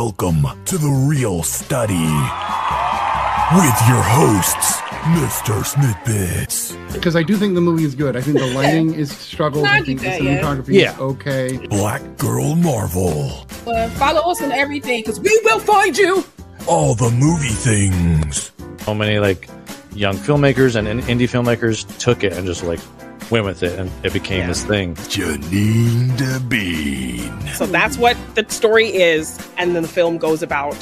Welcome to the Reel Study with your hosts, Mr. Snitbits. Because I do think the movie is good. I think the lighting is struggled. I think the cinematography is okay. Black Girl Marvel. Follow us on everything because we will find you. All the movie things. So many young filmmakers and indie filmmakers took it and just went with it, and it became this thing. JeannineDaBean. So that's what the story is, and then the film goes about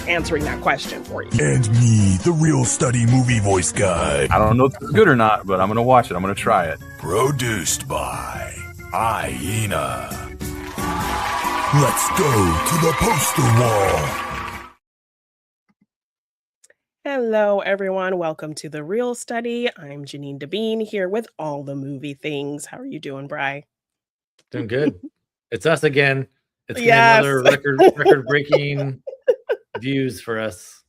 answering that question for you. And me, the Reel Study movie voice guy. I don't know if it's good or not, but I'm going to watch it. I'm going to try it. Produced by Hyena. Let's go to the poster wall. Hello, everyone. Welcome to the Reel Study. I'm JeannineDaBean here with All the Movie Things. How are you doing, Bri? Doing good. It's us again. It's Yes. another record-breaking views for us.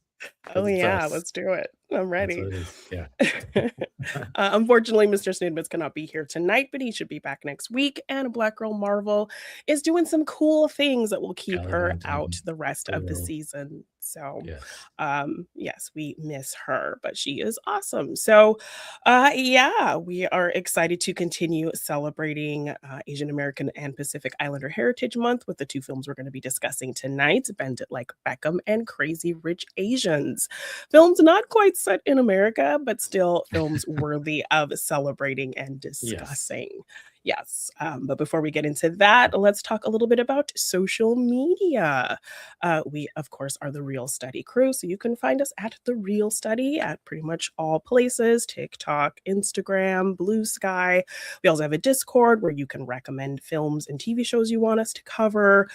Oh, It's yeah. us. Let's do it. I'm ready. That's what it is. Yeah. Unfortunately, Mr. Snidbits cannot be here tonight, but he should be back next week. And Black Girl Marvel is doing some cool things that will keep her out the rest of the season. So, yes, we miss her, but she is awesome. So, we are excited to continue celebrating Asian American and Pacific Islander Heritage Month with the two films we're going to be discussing tonight, Bend It Like Beckham and Crazy Rich Asians. Films not quite set in America, but still films worthy of celebrating and discussing. Yes. But before we get into that, let's talk a little bit about social media. We, of course, are the Reel Study crew. So you can find us at the Reel Study at pretty much all places: TikTok, Instagram, Blue Sky. We also have a Discord where you can recommend films and TV shows you want us to cover.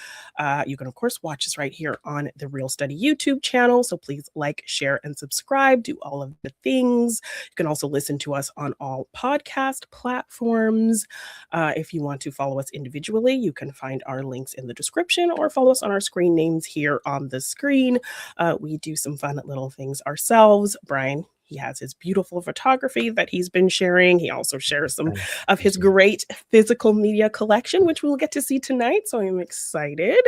You can, of course, watch us right here on the Reel Study YouTube channel. So please like, share, and subscribe. Do all of the things. You can also listen to us on all podcast platforms. If you want to follow us individually, you can find our links in the description or follow us on our screen names here on the screen. We do some fun little things ourselves. Brian, he has his beautiful photography that he's been sharing. He also shares some of his great physical media collection, which we'll get to see tonight. So I'm excited.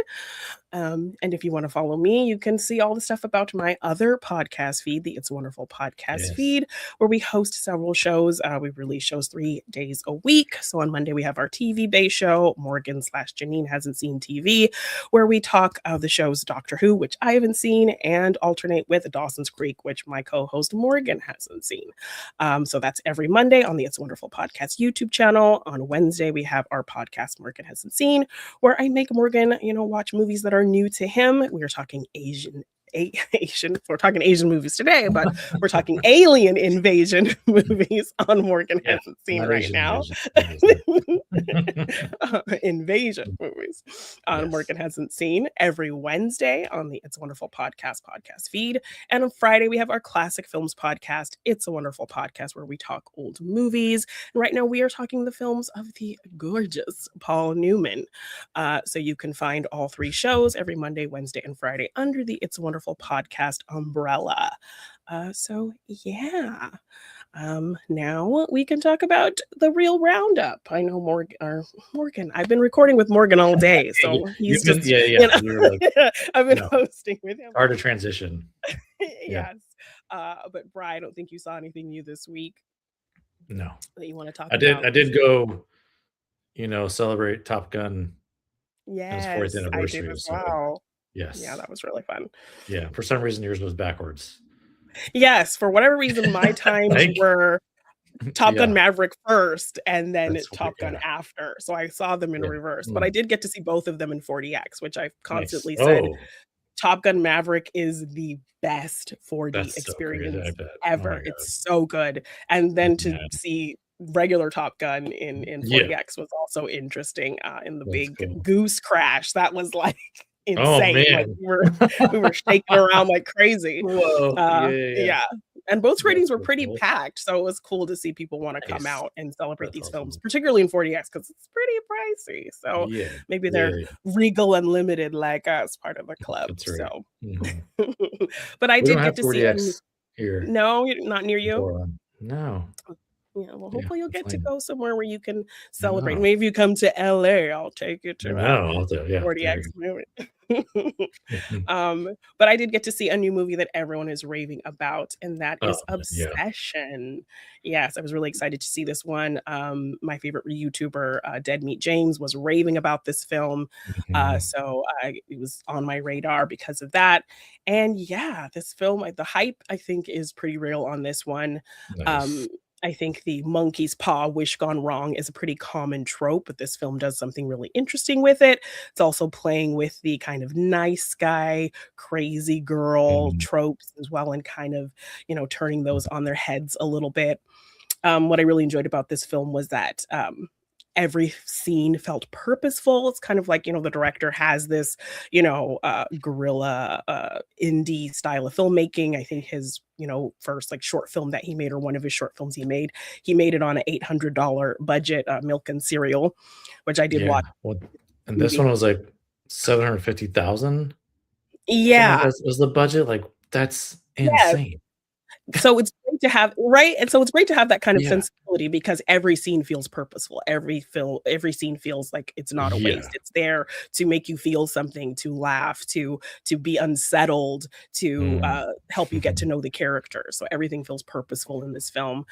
And if you want to follow me, you can see all the stuff about my other podcast feed, the It's Wonderful podcast feed, where we host several shows. We release shows 3 days a week. So on Monday, we have our TV-based show, Morgan/Janine Hasn't Seen TV, where we talk the shows Doctor Who, which I haven't seen, and alternate with Dawson's Creek, which my co-host Morgan hasn't seen. So that's every Monday on the It's Wonderful podcast YouTube channel. On Wednesday, we have our podcast Morgan Hasn't Seen, where I make Morgan, watch movies that are new to him. We are talking Asian. We're talking Asian movies today, but we're talking alien invasion movies on Morgan Hasn't Seen right now. Invasion movies on Morgan Hasn't Seen every Wednesday on the It's a Wonderful podcast feed. And on Friday, we have our classic films podcast, It's a Wonderful Podcast, where we talk old movies. And right now we are talking the films of the gorgeous Paul Newman. So you can find all 3 shows every Monday, Wednesday, and Friday under the It's a Wonderful Podcast umbrella. Now we can talk about the Reel Roundup. I know Morgan. I've been recording with Morgan all day, so he's just I've been hosting with him. Hard to transition. Yes. But Bri, I don't think you saw anything new this week. No. That you want to talk about. I did go, celebrate Top Gun. Yes, 4th anniversary. I did as well. Yes. Yeah, that was really fun. Yeah. For some reason, yours was backwards. Yes. For whatever reason, my times were Top Gun Maverick first and then Top Gun after. So I saw them in reverse. But I did get to see both of them in 40X, which I've constantly said Top Gun Maverick is the best 4D experience ever. It's so good. And then to see regular Top Gun in 40X was also interesting in the big goose crash. That was insane. We were shaking around like crazy. Whoa. And both screenings were pretty packed, so it was cool to see people want to come out and celebrate these films, particularly in 40X because it's pretty pricey. So maybe they're Regal Unlimited like us, part of the club. That's right. So but I did get to see them here. No, not near you. No. Yeah, well, hopefully you'll get to definitely. go somewhere where you can I celebrate. know. Maybe if you come to LA, I'll take you to No, a I'll do, yeah, there 40X you movie. go. Mhm. But I did get to see a new movie that everyone is raving about, and that Oh, is yeah. Obsession. Yes, I was really excited to see this one. My favorite YouTuber, Dead Meat James, was raving about this film. Mhm. It was on my radar because of that. And yeah, this film, the hype, I think, is pretty real on this one. Nice. Um, I think the monkey's paw wish gone wrong is a pretty common trope, but this film does something really interesting with it. It's also playing with the kind of nice guy, crazy girl Mhm. tropes as well, and kind of, turning those on their heads a little bit. What I really enjoyed about this film was that every scene felt purposeful. It's kind of like, the director has this, guerrilla indie style of filmmaking. I think his, first like short film that he made, or one of his short films he made it on an $800 budget, Milk and Cereal, which I did Yeah. watch Well, and the this movie. one was like 750,000. Something like Yeah. that was the budget. Like, that's Yeah. insane. So it's great to have, right? And so it's great to have that kind of Yeah. sensibility because every scene feels purposeful. Every scene feels like it's not a waste. Yeah. It's there to make you feel something, to laugh, to be unsettled, to Mm. help you get to know the characters. So everything feels purposeful in this film.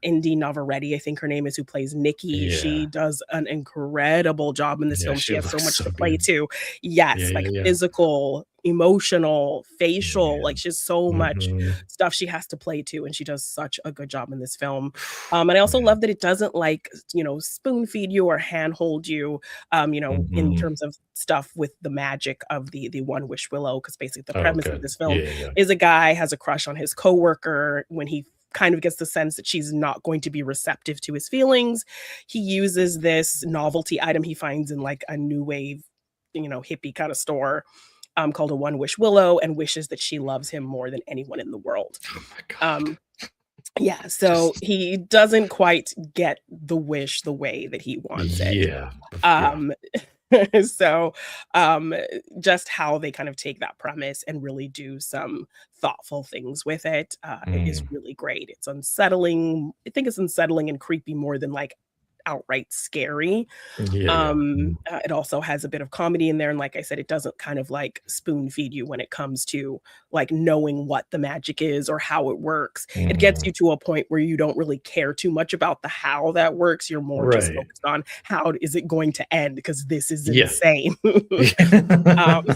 Indy Navarrete, I think her name is, who plays Nikki. She Yeah. does an incredible job in this Yeah, film. She she has so looks much so to play good. to. Yeah, Yes, yeah, like yeah. physical, emotional, facial, Yeah. like she's so much Mhm. stuff she has to play to, and she does such a good job in this film. And I also Man. love that it doesn't like, spoon feed you or handhold you, in Mhm. terms of stuff with the magic of the One Wish Willow, because basically the Oh, premise of good. this film Yeah, yeah. is a guy has a crush on his coworker. When he kind of gets the sense that she's not going to be receptive to his feelings, he uses this novelty item he finds in like a new wave, hippie kind of store, called a One Wish Willow, and wishes that she loves him more than anyone in the world. Oh my god. Um, yeah, so Just he doesn't quite get the wish the way that he wants it. yeah. Yeah. Um, so just how they kind of take that premise and really do some thoughtful things with it is Mm. really great. It's unsettling. I think it's unsettling and creepy more than like outright scary. Yeah, yeah. Mhm. It also has a bit of comedy in there, and like I said, it doesn't kind of like spoon feed you when it comes to like knowing what the magic is or how it works. It gets Mhm. you to a point where you don't really care too much about the how that works. You're more just Right. focused on how is it going to end, because this is Yeah. insane. um,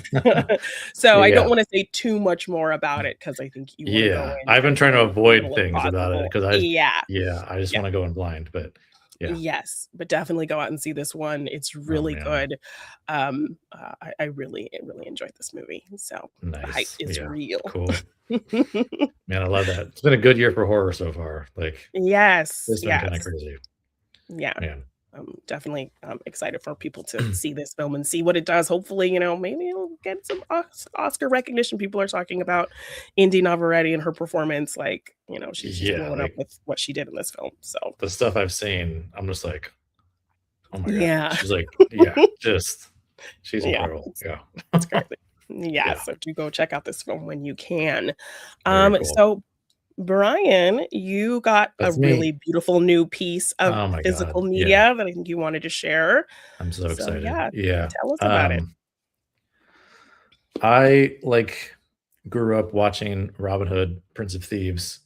so I don't Yeah. want to say too much more about it because I think you want to go Yeah. in I've been as trying to avoid little as things about it possible. because Yeah. I just Yeah. wanna go in blind, but yeah. Yes, but definitely go out and see this one. It's Oh, really man. good. I really enjoyed this movie. So the hype Nice. is Yeah. real. Cool. Man, I love that. It's been a good year for horror so far. Like, Yes, it's been kinda yes. crazy. Yeah. Man. I'm definitely excited for people to see this film and see what it does. Hopefully, maybe it'll get some Oscar recognition. People are talking about Indy Navarrete and her performance. Like, she's just Yeah, blowing up like, with what she did in this film. So, the stuff I've seen, I'm just like, "Oh my god." yeah. She's like yeah, she's Yeah. incredible. Yeah. It's crazy. Yeah, Yeah. so do go check out this film when you can. Very cool. So Brian, you got a That's really me. beautiful new piece of Oh my physical god. Yeah. media that I think you wanted to share. I'm so So excited. yeah, Yeah. tell us about it. I, like, grew up watching Robin Hood, Prince of Thieves.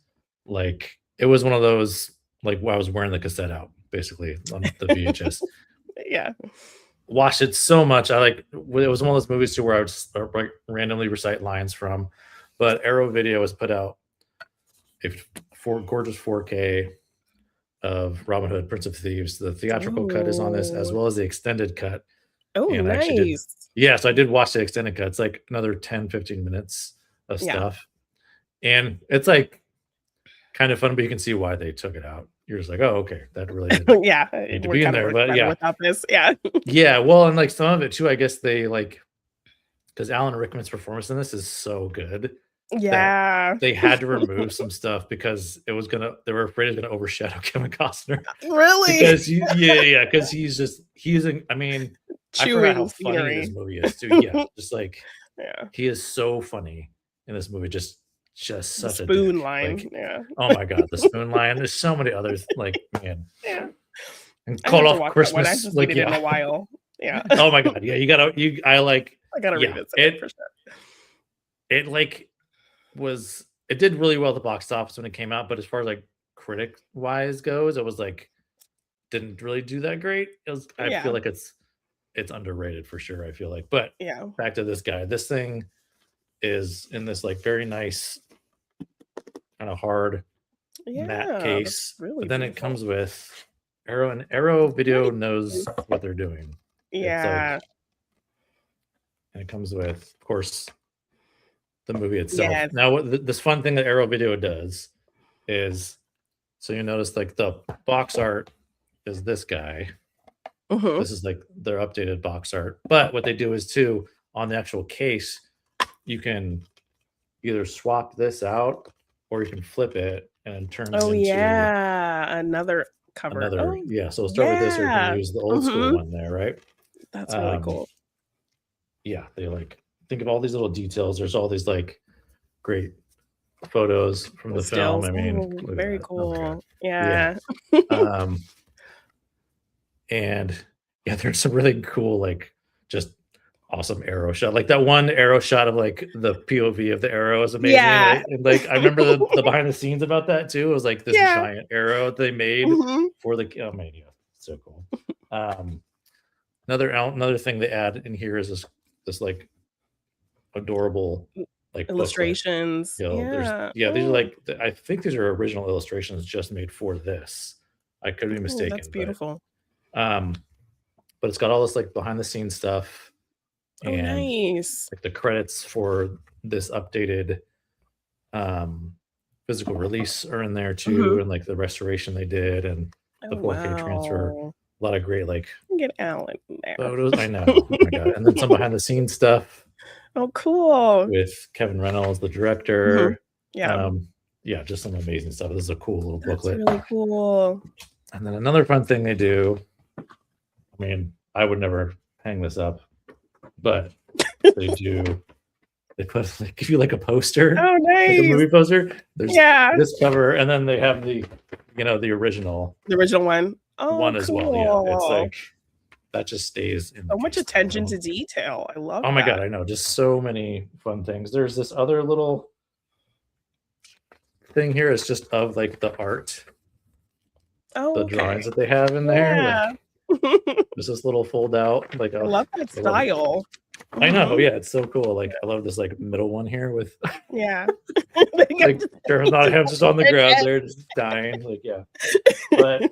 Like, it was one of those, like, where I was wearing the cassette out, basically, on the VHS. Yeah. Watched it so much. It was one of those movies too where I would just, like, randomly recite lines from. But Arrow Video has put out a gorgeous 4K of Robin Hood, Prince of Thieves. The theatrical cut is on this, as Oh. well as the extended cut. Oh, And I actually did, nice. yeah, so I did watch the extended cut. It's like another 10, 15 minutes of Yeah. stuff. And it's like kind of fun, but you can see why they took it out. You're just like, oh, okay, that really didn't Yeah, need to we're be in kind of there. But better yeah. without this. Yeah. Yeah. Well, and like some of it too, I guess they like, because Alan Rickman's performance in this is so good that Yeah. they had to remove some stuff because they were afraid it was gonna overshadow Kevin Costner. Really? Because because I mean, I forgot how Chewing funny scenery. this movie is too. Yeah, just like Yeah. he is so funny in this movie. Just just The such a spoon dick. line. Like, Yeah. oh my god, the spoon line. There's so many others. Like, man. Yeah. And I call have to off watch that one. I Christmas. just Like, need it in a while. Yeah. Oh my god, yeah. I gotta revisit it for sure. It like it did really well at the box office when it came out, but as far as like critic wise goes, it was like didn't really do that great. I feel like it's underrated for sure. I feel like, but yeah. Back to this guy. This thing is in this like very nice kind of hard matte case, really but then beautiful. it comes with Arrow, and Arrow Video knows what they're doing. Yeah. And it comes with, of course, the movie itself. Yes. Now, this fun thing that Arrow Video does is, so you notice like the box art is this guy. This is like their updated box art. But what they do is too, on the actual case, you can either swap this out or you can flip it and turn it into another cover. So we'll start with this, or you can use the old school one there, right? That's really cool. Yeah, they like think of all these little details. There's all these like great photos from the film. I mean, very cool. Okay. Yeah. And yeah, there's some really cool, like just awesome arrow shot. Like that one arrow shot of like the POV of the arrow is amazing. Yeah. Right? And like I remember the behind the scenes about that too. It was like this giant arrow they made for the so cool. Another thing they add in here is this like adorable like illustrations. Booklet. These are like I think these are original illustrations just made for this. I could be mistaken. That's beautiful. But it's got all this like behind the scenes stuff. And nice. Like the credits for this updated physical release are in there too, and like the restoration they did and the 4K transfer. A lot of great like get Alan in there. Photos. I know. Oh my god. And then some behind the scenes stuff. Oh, cool. With Kevin Reynolds, the director. Yeah. Just some amazing stuff. This is a cool little booklet. Really cool. And then another fun thing they do. I mean, I would never hang this up, but they do. They give you like a poster. Oh, nice. Like a movie poster. There's this cover, and then they have the original. The original one. Oh, one as well. Yeah, it's like that just stays in. So much attention to detail. I love. Oh my god, I know. Just so many fun things. There's this other little thing here. It's just of like the art. Oh, the drawings that they have in there. Like, there's this little fold out. Like I love that style. I know, yeah, it's so cool. Like I love this like middle one here with like Jeremy's not him just on the ground there, just dying. Like but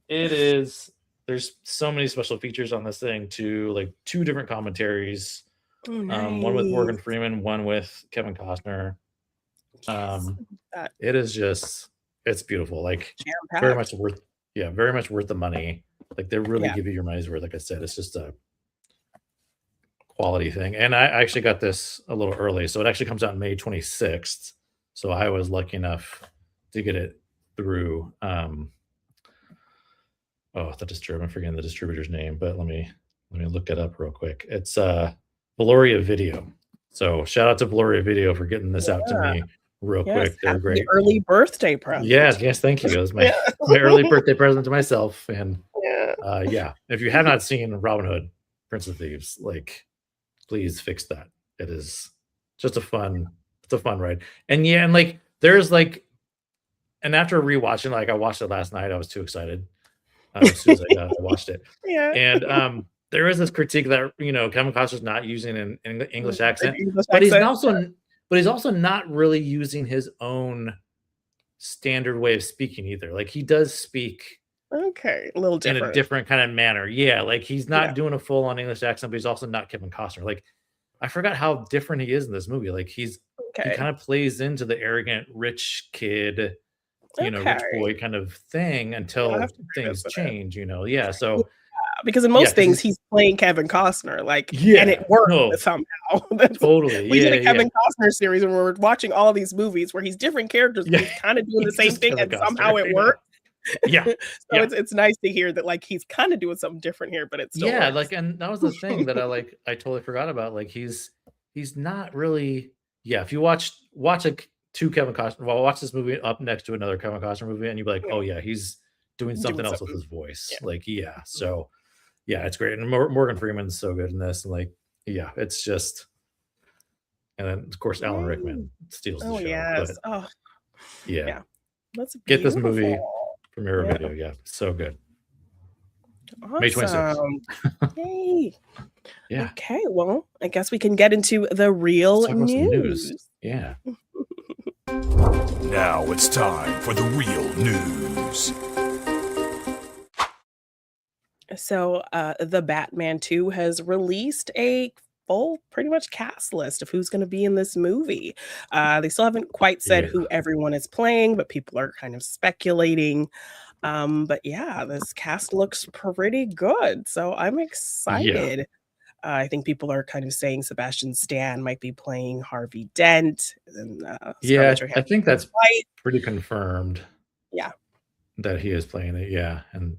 it is. There's so many special features on this thing too. Like 2 different commentaries. One with Morgan Freeman, one with Kevin Costner. It is just, it's beautiful. Like very much worth the money. Like they really give you your money's worth. Like I said, it's just a quality thing. And I actually got this a little early, so it actually comes out May 26th. So I was lucky enough to get it through. I'm forgetting the distributor's name, but let me look it up real quick. It's Valoria Video. So shout out to Valoria Video for getting this out to me real quick. They're great. Early birthday present. Yes, thank you. It was my early birthday present to myself. And if you have not seen Robin Hood, Prince of Thieves, like please fix that. It is just a fun ride. And like there's like, and after rewatching, like I watched it last night, I was too excited. As soon as I watched it. And there is this critique that Kevin Costner's not using an English accent, but he's also not really using his own standard way of speaking either. Like he does speak a little different in a different kind of manner. Yeah, like he's not doing a full on English accent, but he's also not Kevin Costner. Like I forgot how different he is in this movie. Like he kind of plays into the arrogant rich kid, rich boy kind of thing until things change, So because in most things he's playing Kevin Costner, and it works somehow. Totally. We did a Kevin Costner series and we're watching all these movies where he's different characters, but he's kind of doing the same thing, and somehow it works. It's nice to hear that like he's kind of doing something different here, but it's still works. Like, and that was the thing that I totally forgot about. Like he's not really if you watch a two Kevin Costner. Well, I'll watch this movie up next to another Kevin Costner movie, and you'll be like, oh yeah, he's doing something else with his voice. Yeah. Like, yeah. So yeah, it's great. And Morgan Freeman's so good in this. And like, yeah, it's just, and then of course Alan Rickman steals the show. Yes. But, oh yeah. That's Get this movie beautiful. from Arrow Video. Yeah, so good. Awesome. May 26th. Yay. Yeah. Okay, well, I guess we can get into the real Let's talk about some news. Yeah. Now it's time for the real news. So, the Batman 2 has released a full, pretty much cast list of who's going to be in this movie. They still haven't quite said Yeah. who everyone is playing, but people are kind of speculating. But yeah, this cast looks pretty good, so I'm excited. I think people are kind of saying Sebastian Stan might be playing Harvey Dent. And, Yeah, Scarlett I think that's White. pretty confirmed. Yeah. That he is playing it. Yeah. And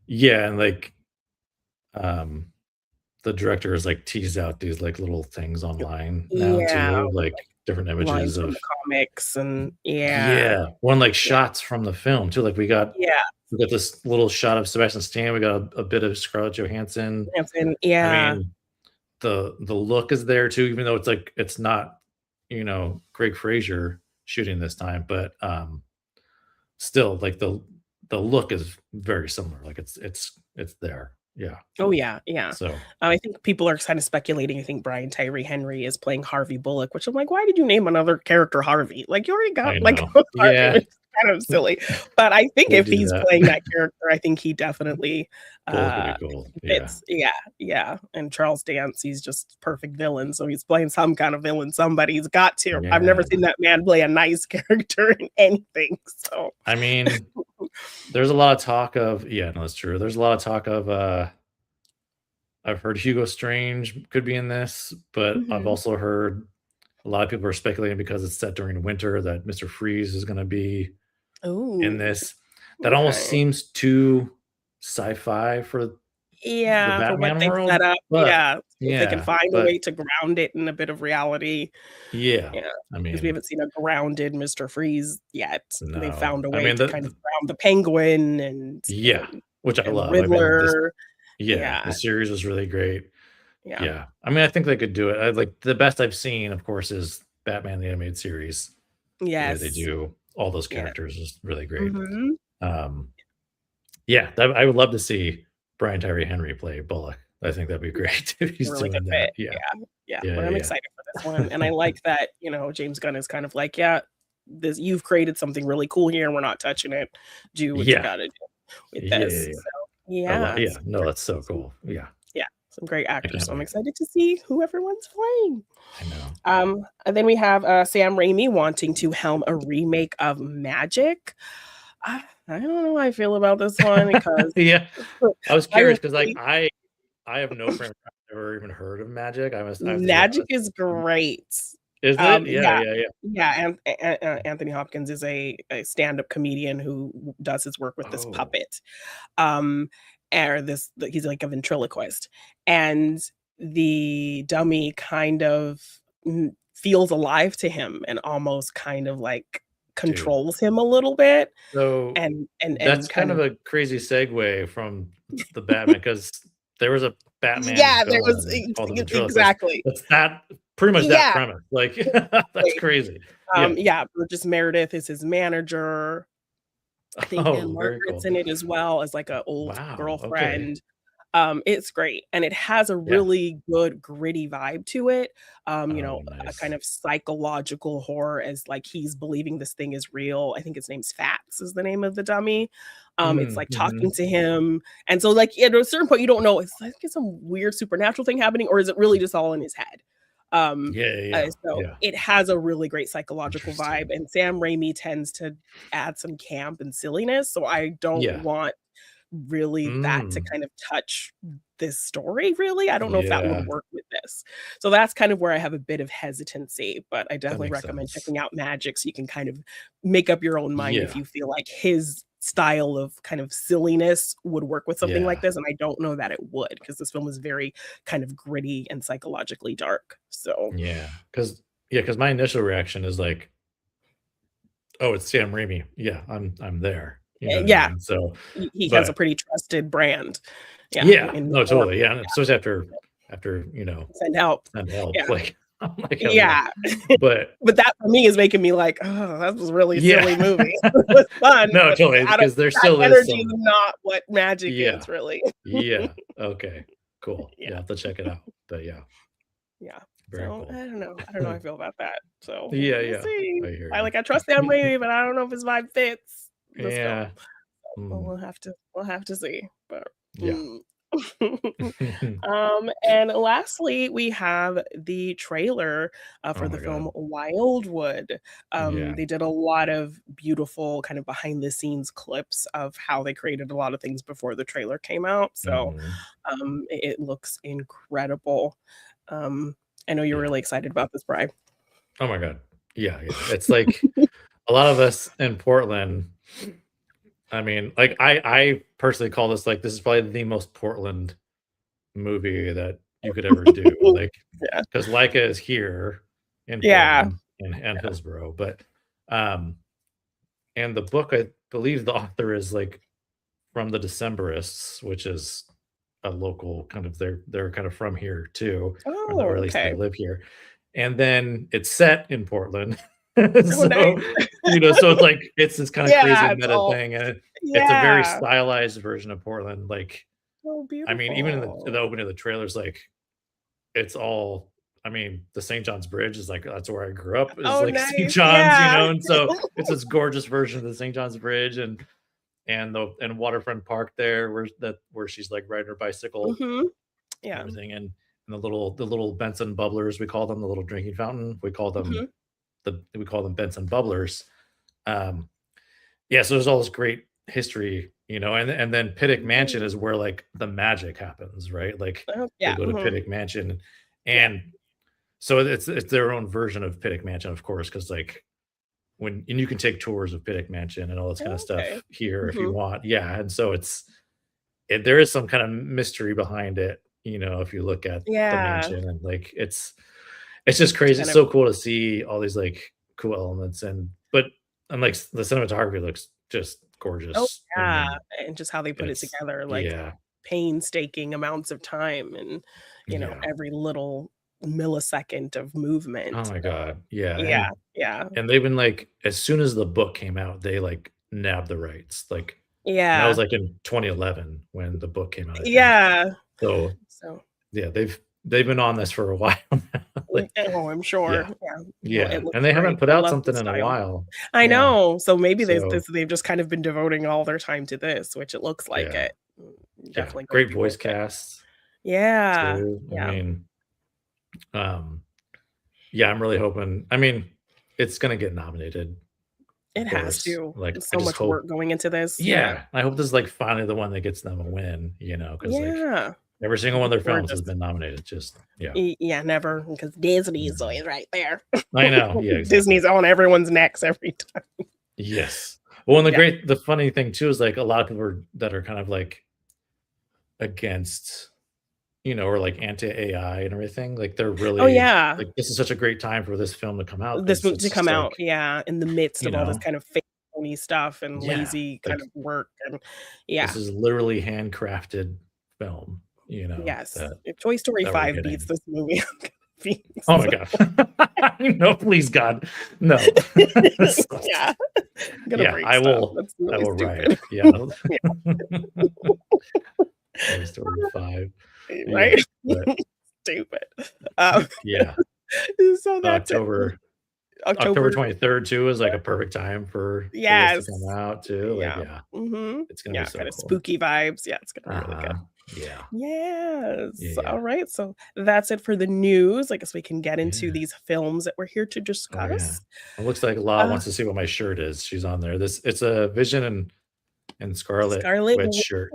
yeah, and like the director has like teased out these like little things online now too, like different lines images from of the comics and one like shots from the film too. Like we got this little shot of Sebastian Stan, we got a bit of Scarlett Johansson. I mean, the look is there too, even though it's like it's not, you know, Greg Fraser shooting this time, but still like the look is very similar. Like it's there. Yeah. Oh yeah, yeah. So I think people are kind of speculating. I think Brian Tyree Henry is playing Harvey Bullock, which I'm like, why did you name another character Harvey? Like you already got like Harvey. It's kind of silly. But I think if he's playing that character, I think he definitely fits. Yeah. And Charles Dance, he's just perfect villain. So he's playing some kind of villain. Somebody's got to. Yeah. I've never seen that man play a nice character in anything. So I mean, there's a lot of talk of that's true. There's a lot of talk of I've heard Hugo Strange could be in this, but I've also heard a lot of people are speculating because it's set during winter that Mr. Freeze is going to be in this. That almost seems too sci-fi for the Batman for what world. Set up. But, if they can find a way to ground it in a bit of reality. Yeah. I mean, because we haven't seen a grounded Mr. Freeze yet. No. They found a way to kind of ground the Penguin and which I love. Riddler. The series was really great. Yeah. I mean, I think they could do it. I like the best I've seen, of course, is Batman the Animated Series. Yes. They do all those characters is really great. I would love to see Brian Tyree Henry play Bullock. I think that'd be great if he's really doing good that. But I'm excited for this one. And I like that, James Gunn is kind of like, you've created something really cool here. We're not touching it. Do what you gotta do with this. So, no, that's so cool. Some great actors. So I'm excited to see who everyone's playing. I know. And then we have Sam Raimi wanting to helm a remake of Magic. I don't know how I feel about this one because I was curious because like I have no friends I've ever even heard of Magic. Magic is great. Is it? Yeah. And Anthony Hopkins is a stand-up comedian who does his work with this puppet. He's like a ventriloquist, and the dummy kind of feels alive to him and almost kind of like controls him a little bit. So and that's kind of a crazy segue from the Batman because there was a Batman. There was exactly. That's that pretty much that premise. Like that's crazy. Burgess Meredith is his manager. I think and Margaret's in it as well as like an old girlfriend. It's great, and it has a really good gritty vibe to it. Nice. A kind of psychological horror as like he's believing this thing is real. I think his name's Fats is the name of the dummy. It's like talking to him, and so like at a certain point you don't know it's like it's some weird supernatural thing happening or is it really just all in his head. It has a really great psychological vibe, and Sam Raimi tends to add some camp and silliness, so I don't want really that to kind of touch this story really. I don't know if that would work with this, so that's kind of where I have a bit of hesitancy, but I definitely recommend checking out Magic so you can kind of make up your own mind if you feel like his style of kind of silliness would work with something like this, and I don't know that it would because this film is very kind of gritty and psychologically dark. So because Yeah, because my initial reaction is like, oh, it's Sam Raimi. Yeah, I'm there. You know what I Yeah, mean? So, he has a but pretty trusted brand. Yeah, yeah, in no, horror. totally. Yeah, and especially after Send help. Send Help. Yeah. Like, I'm like, hell yeah. Yeah. But But that for me is making me like, oh, that was a really yeah. silly movie. It was fun. No, but totally, I don't, because there that still is energy is some. not what magic Yeah. is, really. Yeah. Okay. Cool. Yeah. Yeah, I have to check it out. But yeah, Yeah. very So cool. I don't know. I don't know how I feel about that. So Yeah, we'll yeah. see. I hear I you. trust Sam Raimi, but I don't know if his vibe fits this film. Yeah. Well, we'll have to see. But Yeah. and lastly, we have the trailer for Oh the my film God. Wildwood. Yeah. They did a lot of beautiful kind of behind the scenes clips of how they created a lot of things before the trailer came out. So Mhm. it looks incredible. I know you're Yeah. really excited about this, Bri. Oh my God. Yeah, yeah. It's like a lot of us in Portland. I mean, like I personally call this like this is probably the most Portland movie that you could ever do. Like, Yeah. because Leica is here in Yeah. Portland and Hillsboro, but and the book, I believe the author is like from the Decemberists, which is a local kind of they're kind of from here too, Oh, or at least they okay. live here. And then it's set in Portland. Oh, nice. So, so it's like it's this kind of crazy Yeah, it's meta all thing, and it's a very yeah. stylized version of Portland. Like, Oh, I mean, even in the beautiful. opening of the trailers, like it's all. I mean, the St. John's Bridge is like that's where I grew up. Is Oh, like St. nice. John's, Yeah. and so it's this gorgeous version of the St. John's Bridge, and the waterfront park there where she's like riding her bicycle and Yeah. everything, and the little Benson bubblers, we call them the little drinking fountain. We call them Benson bubblers. Yeah, so there's all this great history, and then Pittock Mansion is where like the magic happens, right? Like Oh, they yeah. go to Pittock Mansion, Yeah. and so it's their own version of Pittock Mansion, of course, because like and you can take tours of Pittock Mansion and all this kind of Okay. stuff here if you want. Yeah, and so there is some kind of mystery behind it, if you look at the Yeah. mansion, and like it's just crazy. It's Kind so cool to see all these like cool elements, and like the cinematography looks just gorgeous. Oh, I yeah, mean, and just how they put it it's together, like, yeah, painstaking amounts of time and, yeah. every little millisecond of movement. Oh my God, yeah, Yeah, yeah, and they've been like as soon as the book came out, they like nabbed the rights, like, and that was yeah, like in 2011 when the book came out, I think. yeah. So So, yeah, they've been on this for a while now. Like, oh, I'm sure. yeah, Yeah. Well, yeah, it looks and they haven't great. put I out love the something in a style. while. I Yeah, know. So maybe so they've just kind of been devoting all their time to this, which it looks like yeah, it. yeah, Definitely going to great be voice worth it. casts Yeah. too. I Yeah. mean, um, yeah, I'm really hoping. I mean, it's gonna get nominated, of It has course. to. Like, There's I so just much hope. work going into this. Yeah. Yeah, I hope this is like finally the one that gets them a win. Because like Yeah. every single one of their films has Gorgeous. been nominated. Just yeah, Yeah, never, because Disney is Mhm. always right there. I know. Yeah, exactly. Disney's on everyone's necks every time. Yes. Well, and Yeah. the funny thing too is like a lot of people that are kind of like against, or like anti-AI and everything. Like they're Oh, really yeah. like this is such a great time for this film to come out This because movie to it's just come like, out, yeah, in the midst you of all this know, kind of fake phony stuff and yeah, lazy like kind of work and this yeah. is literally handcrafted film, Yes. that If Toy Story we're 5 beats getting. this movie, I'm gonna be Oh my so God. No, please God. No. yeah. I'm gonna Yeah, break I stuff. will That's really riot. stupid. Yeah. Toy Story 5. Yeah, Yeah, right? but Stupid. Um, yeah, so that's it for October October 23rd too is like a perfect time for this to Yes. come out too. Like, Yeah. yeah, Mhm. it's gonna be Yeah, so kinda cool. spooky vibes. Yeah, it's gonna be really good. Uh-huh. Yeah. Yes. Yeah. All right. So that's it for the news. I guess we can get into Yeah. these films that we're here to Oh yeah. discuss. It looks like La Uh, wants to see what my shirt is. She's on there. It's a Vision and Scarlet Scarlet Witch Witch. shirt.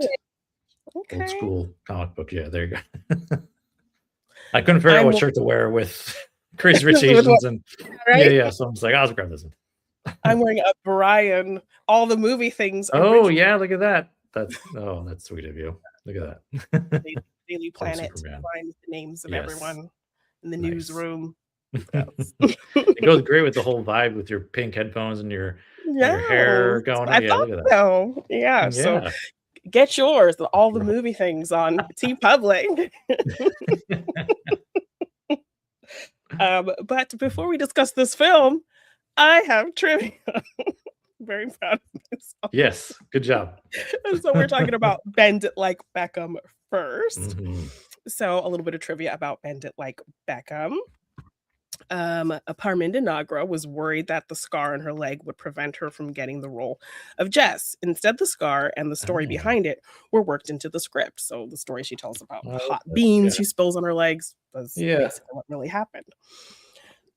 Old Okay. school comic book. Yeah, there you go. I couldn't figure out I'm what shirt to wear with Crazy Rich with what, Asians and right? yeah. So I'm just like, I'll just grab this one. I'm wearing a Brian, all the movie things Oh original yeah, look at that. That's sweet of you. Look at that. Daily From Planet. Superman. Find the names of Yes. everyone in the Nice. newsroom. Yes. It goes great with the whole vibe with your pink headphones and your hair Yes, going I on. Yeah, thought look at that. so. Yeah, so Yeah. get yours, all the movie things on TeePublic. But before we discuss this film, I have trivia. Very proud of myself. Yes, good job. So we're talking about Bend It Like Beckham first. Mhm. So a little bit of trivia about Bend It Like Beckham. Parminda Nagra was worried that the scar on her leg would prevent her from getting the role of Jess. Instead, the scar and the story Oh. behind it were worked into the script. So the story she tells about Oh, hot okay. beans Yeah. she spills on her legs was Yeah. basically what really happened.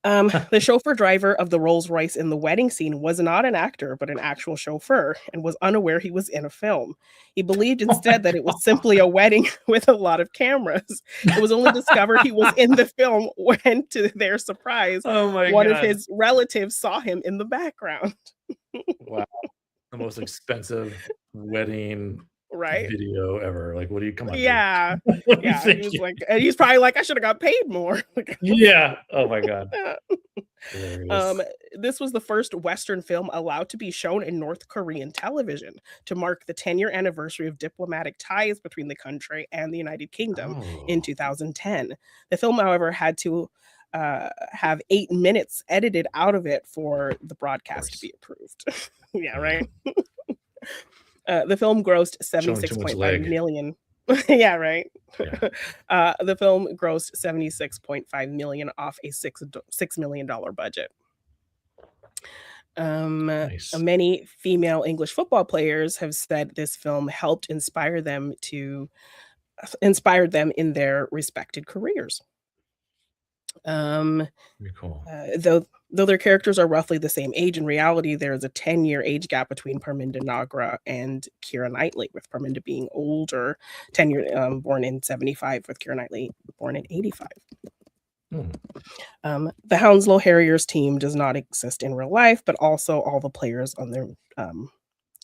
The chauffeur driver of the Rolls Royce in the wedding scene was not an actor, but an actual chauffeur, and was unaware he was in a film. He believed instead that it was simply a wedding with a lot of cameras. It was only discovered he was in the film when, to their surprise, Oh my one of God. his relatives saw him in the background. Wow. The most expensive wedding Right? video ever. Like, what do you come on? dude? Yeah. What do you Yeah. think He was you- like, and he's probably like, I should have got paid more. Yeah. Oh my God. Yeah. Hilarious. This was the first Western film allowed to be shown in North Korean television to mark the 10-year anniversary of diplomatic ties between the country and the United Kingdom in Oh. 2010. The film, however, had to have 8 minutes edited out of it for the broadcast to course. be approved. Yeah, right. The film grossed Showing too much leg. 76.5 million. Yeah, right. Yeah. The film grossed 76.5 million off a $6 million budget. Nice. Many female English football players have said this film helped inspired them in their respected careers. Very cool. Though their characters are roughly the same age, in reality, there is a 10-year age gap between Parminda Nagra and Keira Knightley, with Parminda being older, 10-year, born in 75, with Keira Knightley born in 85. The Hounslow Harriers team does not exist in real life, but also all the players on their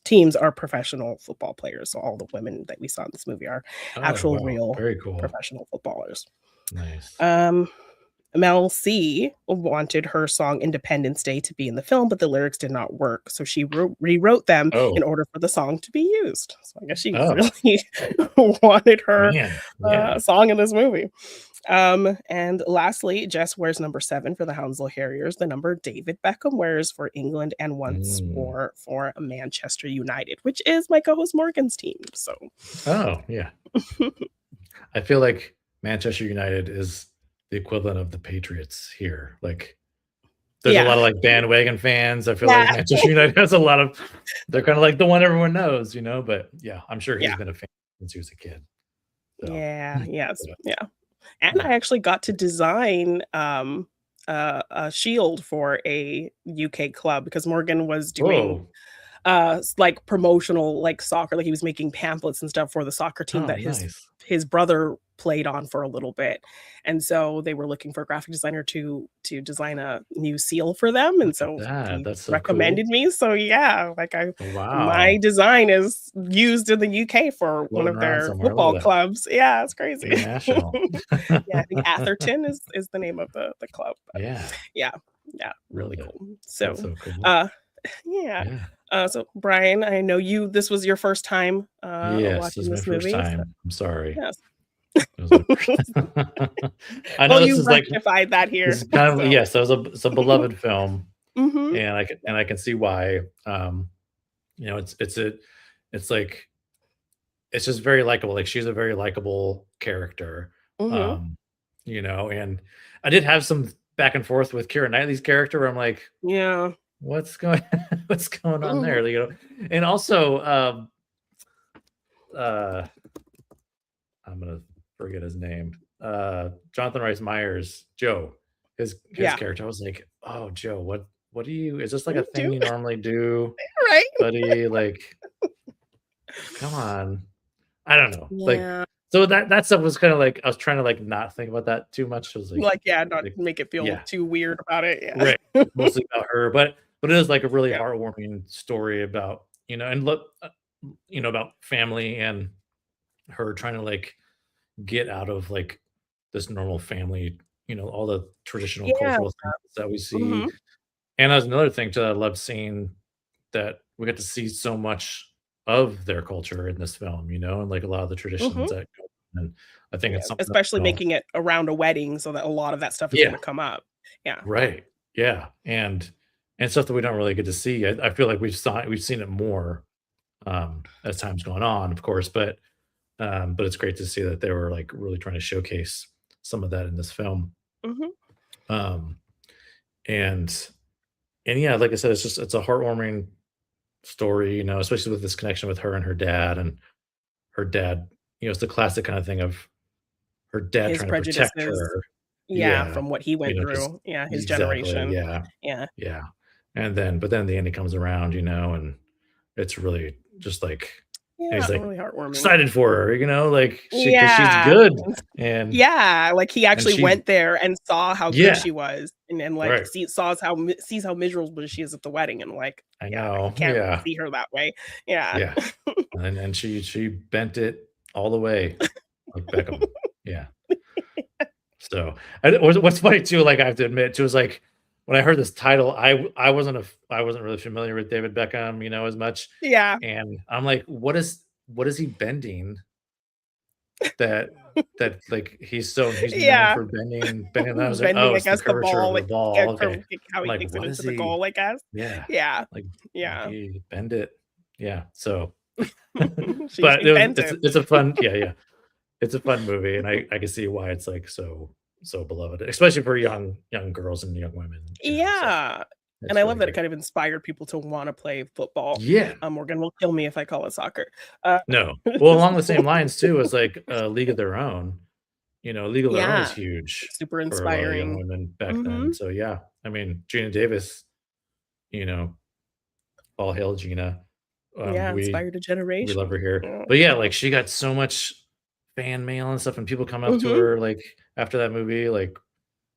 teams are professional football players. So all the women that we saw in this movie are actual real Very cool. professional footballers. Nice. Mel C wanted her song Independence Day to be in the film, but the lyrics did not work. So she rewrote them in order for the song to be used. So I guess she really wanted her song in this movie. And lastly, Jess wears number 7 for the Hounslow Harriers, the number David Beckham wears for England and once wore for Manchester United, which is my co-host Morgan's team. So yeah. I feel like Manchester United is the equivalent of the Patriots here. Like, there's a lot of like bandwagon fans. I feel like Manchester United has a lot of, they're kind of like the one everyone knows, you know, but yeah, I'm sure he's been a fan since he was a kid. So. And I actually got to design a shield for a UK club because Morgan was doing like promotional like soccer, like he was making pamphlets and stuff for the soccer team that his brother played on for a little bit, and so they were looking for a graphic designer to design a new seal for them, and so that's so recommended cool. me. So yeah, like my design is used in the UK for one of their football clubs. Yeah, it's crazy. International. Yeah, I think Atherton is the name of the club. But yeah, really cool. So, cool. So Brian, I know this was your first time watching this movie. First time. I'm sorry. Yes. I know this you is like rectified that here. It's kind of yes, it was it's a beloved film, Mm-hmm. and I can see why. You know, it's like it's just very likable. Like she's a very likable character. Mm-hmm. You know, and I did have some back and forth with Keira Knightley's character where I'm like, what's going on there? You know, and also I'm gonna forget his name. Jonathan Rhys Meyers, Joe, his character. I was like, oh, Joe, what do you? Is this like a thing you normally do, right, buddy? Like, come on. I don't know. Like, so that stuff was kind of like I was trying to like not think about that too much. I was like not make it feel too weird about it. Yeah, right. Mostly about her, but it is like a really heartwarming story about and look, about family and her trying to like get out of like this normal family all the traditional Yeah. cultural things that we see. Mhm. And that's another thing too that I loved seeing, that we get to see so much of their culture in this film, and like a lot of the traditions Mhm. that go on. And I think Yeah, it's something that, especially making it around a wedding so that a lot of that stuff is yeah, gonna come up. Yeah. right. Yeah. And stuff that we don't really get to see. I feel like we've seen it more as time's gone on, of course, but it's great to see that they were like really trying to showcase some of that in this film. Mhm. Um and and yeah, like I said, it's a heartwarming story, especially with this connection with her and her dad. And her dad, it's the classic kind of thing of her dad His trying to protect prejudices. her. Yeah, Yeah, from what he went because through. Yeah, his exactly, generation. yeah, Yeah. yeah. But then the end, he comes around, and it's really just like, and Yeah, he's like really heartwarming. excited for her, like because she's Yeah. good, and Yeah, like, he and actually she, went there and saw how good yeah, she was, and then, like, right. sees how miserable she is at the wedding, and, like, I yeah, he know, can't yeah, see her that way. Yeah. yeah. And she bent it all the way, like Beckham. Yeah. So, what's funny too, like I have to admit too, is like when I heard this title, I wasn't really familiar with David Beckham, as much, Yeah. and I'm like, what is he bending that like he's known Yeah. for bending that. I was like, oh, Bending it's the against the curvature of ball, the like, yeah, ball. Okay, how I'm he like, kicks it what is into the he? goal, I guess. Yeah, Yeah. like Yeah. he bend it. Yeah. So, She but bent it's it. it's a fun, yeah. It's a fun movie, and I can see why it's like so beloved, especially for young girls and young women. So Yeah, and it's I love really that it good. kind of inspired people to wanna play football. Yeah. Morgan will kill me if I call it soccer. Uh, No. Well, along the same lines too, as like League of Their Own. League of Their Own was yeah, huge super for a lot of young inspiring. women back then. Mhm. So yeah, I mean, Gina Davis, you know, all hail Gina. Yeah, We inspired a love her generation. here. Yeah. But yeah, like she got so much fan mail and stuff, and people come up to Mhm. her like after that movie, like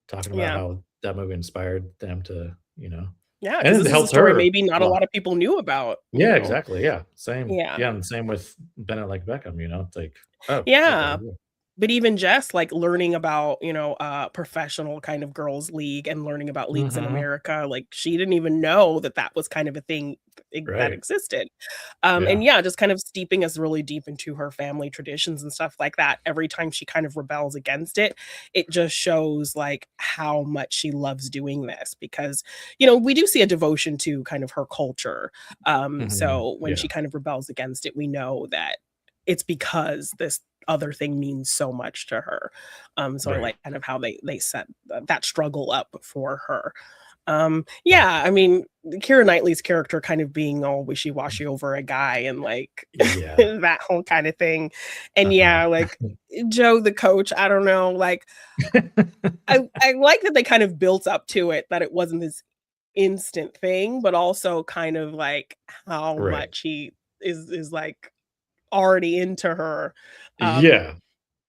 talking about Yeah. how that movie inspired them to, Yeah, because and this it is a helped story her maybe a not a lot. lot of people knew about, Yeah, exactly. Yeah. Same. Yeah. Yeah, and same with Bennett like Beckham, it's like, oh, okay. Yeah. Yeah. But even just, like, learning about, professional kind of girls' league and learning about leagues in Mhm. America, like, she didn't even know that that was kind of a thing that Right. existed. Yeah. And yeah, just kind of steeping us really deep into her family traditions and stuff like that. Every time she kind of rebels against it, it just shows, like, how much she loves doing this because, we do see a devotion to kind of her culture. Mhm. So when Yeah. she kind of rebels against it, we know that it's because this other thing means so much to her. So I Right. like kind of how they set that struggle up for her. Yeah, I mean, Keira Knightley's character kind of being all wishy-washy over a guy and like Yeah. that whole kind of thing. And Uh-huh. yeah, like Joe the coach, I don't know, like I like that they kind of built up to it that it wasn't this instant thing, but also kind of like how Right. much he is like already into her. Um Yeah.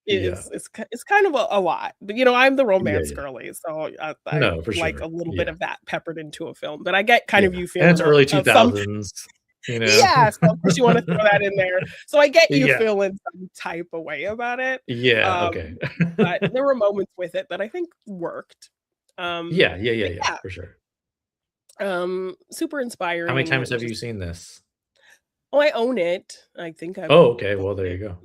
Yeah. it's kind of a lot, but, I'm the Yeah, romance yeah. girly, so I No, for like a sure. little bit Yeah. of that peppered into a film, but I get kind Yeah. of you And feeling it's early some 2000s, you know? yeah, so of course you wanna throw that in there. So I get you Yeah. feeling some type of way about it, Yeah, um, okay. but there were moments with it that I think worked. But Yeah, yeah, for sure. super How many inspiring, times have you just seen this? oh, I own it. I think I've Oh, okay, owned well, there it. you go.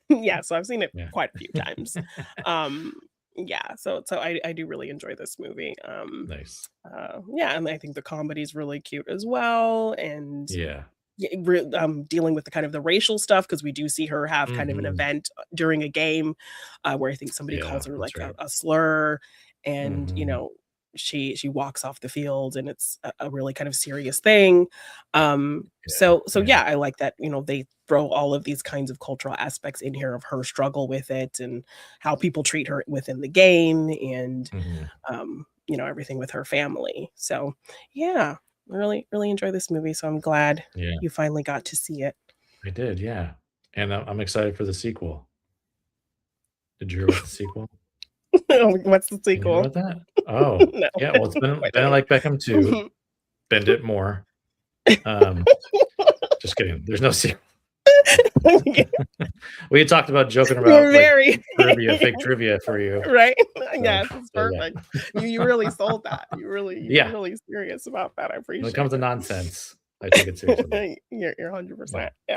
Yeah, so I've seen it Yeah. quite a few times. Um, yeah, so I do really enjoy this movie. Nice. Yeah, and I think the comedy is really cute as well, and Yeah. dealing with the kind of the racial stuff because we do see her have kind of an Mhm. event during a game where I think somebody Yeah, calls her that's like right. a slur, and Mhm. she walks off the field, and it's a really kind of serious thing. Yeah, So yeah. yeah, I like that. They throw all of these kinds of cultural aspects in here of her struggle with it and how people treat her within the game, and Mhm. everything with her family. So yeah, I really, really enjoy this movie, so I'm glad Yeah, you finally got to see it. I did, yeah. And I'm excited for the sequel. Did you hear about the sequel? What's the You hear sequel? about that? Oh, No, yeah, well, it's been quite Been any. like Beckham 2, Mhm. Bend It More. Um, just kidding. There's no sequel. We had talked about joking about You're like very fake trivia for you. right. So, Yes, it's so yeah. perfect. You really sold that. You were Yeah. really serious about that. I When appreciate it comes to it. nonsense, I take it seriously. You're 100%. Yeah.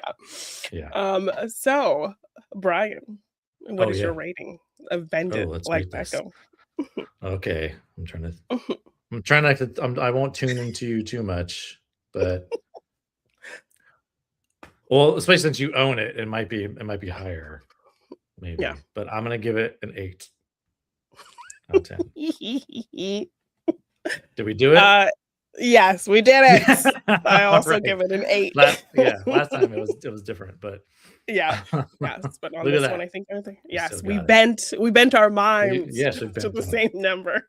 Yeah. So Brian, what Oh is your yeah. rating of Bend Oh, It let's Like rate this. Beckham? Okay. I'm trying not to I won't tune into you too much, but well, especially since you own it, it might be higher, maybe. Yeah. But I'm gonna give it an 8 out of 10. Did we do it? Yes, we did it. I also Right. give it an 8. Last time it was different, but Yeah. Yes, but on look at this one, that. I think We yes, still we got it. bent our minds Yes, we've to been the same number.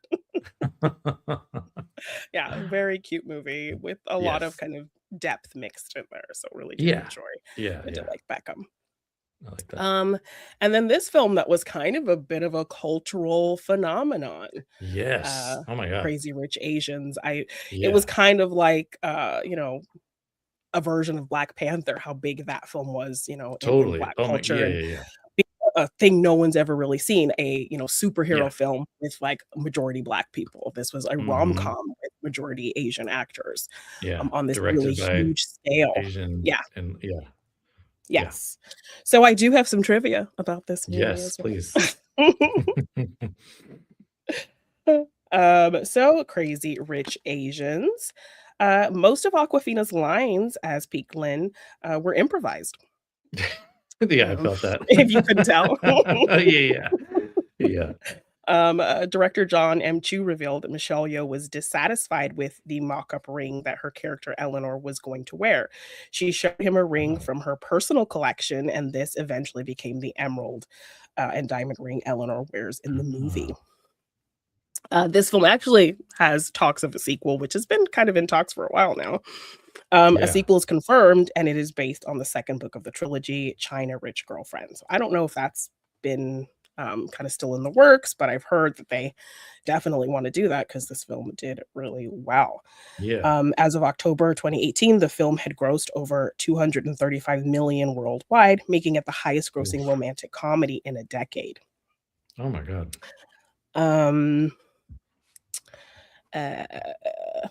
Yeah, very cute movie with a lot of Yes. kind of depth mixed in there. So really did Yeah. enjoy Yeah, Bend It yeah. Like Beckham. I like that. And then this film that was kind of a bit of a cultural phenomenon, Yes. Oh my god. Crazy Rich Asians. It was Yeah. kind of like a version of Black Panther, how big that film was, in Totally. Black Oh my culture yeah, and yeah, yeah. a thing no one's ever really seen, a Yeah. superhero film with like majority Black people. This was a Mhm. rom-com with majority Asian actors Yeah. on this really Directed by huge scale. Asian Yeah, and yeah. Yeah. yes. So I do have some trivia about this movie Yes, as please. well. So Crazy Rich Asians. Most of Aquafina's lines as Peak Lynn were improvised. Yeah, I felt that. If you couldn't tell. Yeah, yeah. Yeah. Director John M. Chu revealed that Michelle Yeoh was dissatisfied with the mock-up ring that her character Eleanor was going to wear. She showed him a ring from her personal collection, and this eventually became the emerald and diamond ring Eleanor wears in the movie. This film actually has talks of a sequel, which has been kind of in talks for a while now. A Yeah. sequel is confirmed, and it is based on the second book of the trilogy, China Rich Girlfriend. So I don't know if that's been kind of still in the works, but I've heard that they definitely want to do that because this film did really well. Yeah. As of October 2018, the film had grossed over 235 million worldwide, making it the highest grossing Oof. romantic comedy in a decade. Oh my god. Um,